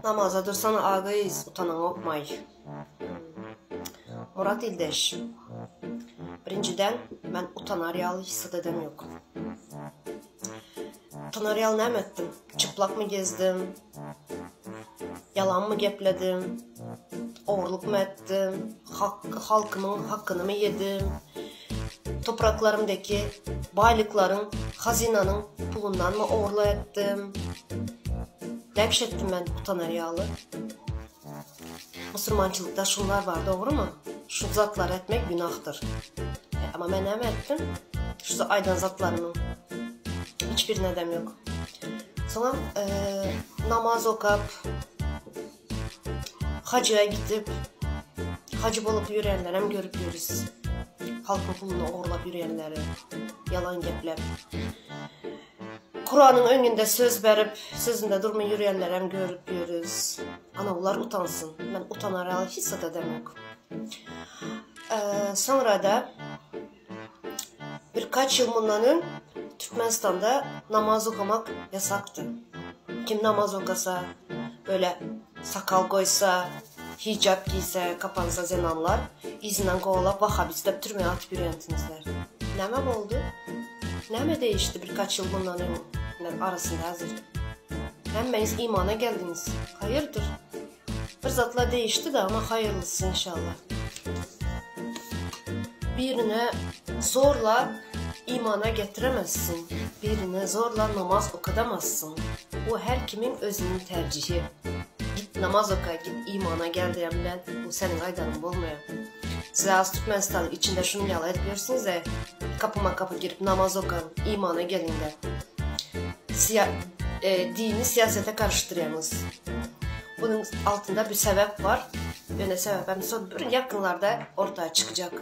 Namaza dursana ağayız, utanan olmay. Murat İldeş. Birinciden, ben utanaryalı hissedem yok. Utanaryalı ne ettim? Çıplak mı gezdim? Yalan mı gepledim? Oğurluk mu ettim? Halkımın hakkını mı yedim? Topraklarımdaki baylıkların, hazinanın pulundan mı oğurla ettim? Demiş ettim ben utanaryalı. Müslümançılıkta şunlar var, doğru mu? Şu zatlar etmek günahtır. Ama ben ne ettim? Şu aydan zatlarının hiçbirine dem yok. Sonra namaz okuyup, hacıya gidip, hacı olup yürüyenler hem görüp yürüyoruz. Halkın pulunu oğurlap yürüyenleri, yalan geplep. Kur'an'ın önünde söz verip, sözünde durma yürüyenler hem görüp yürüyoruz. Ana onlar utansın. Ben utanaryalı hissedem yok. Sonra da birkaç yıl bundan ön Türkmenistan'da namaz okumak yasaktı. Kim namaz okasa, böyle sakal koysa, hicab giyse, kapansa zenanlar, izinden kovalap vahabist deyip türmeye atıp yürüyentinizler. Neme oldu? Neme değişti birkaç yıl bundan ön arasında hazır? Hemmeniz imana geldiniz. Hayırdır? Bir zatla değişti de ama hayırlısı inşallah. Birine zorla imana getiremezsin. Birine zorla namaz okudamazsın. Bu her kimin özünün tercihi. Git namaz oka, git imana gel diyenler, bu senin aydanın olmuyor. Size az Türkmenistan'ın içinde şunu yalan ediyorsunuz ya, kapıma kapı girip namaz okan, imana gelin de. Dini siyasete karıştırıyorsunuz. Bunun altında bir sebep var. Böyle sebep yakınlarda ortaya çıkacak.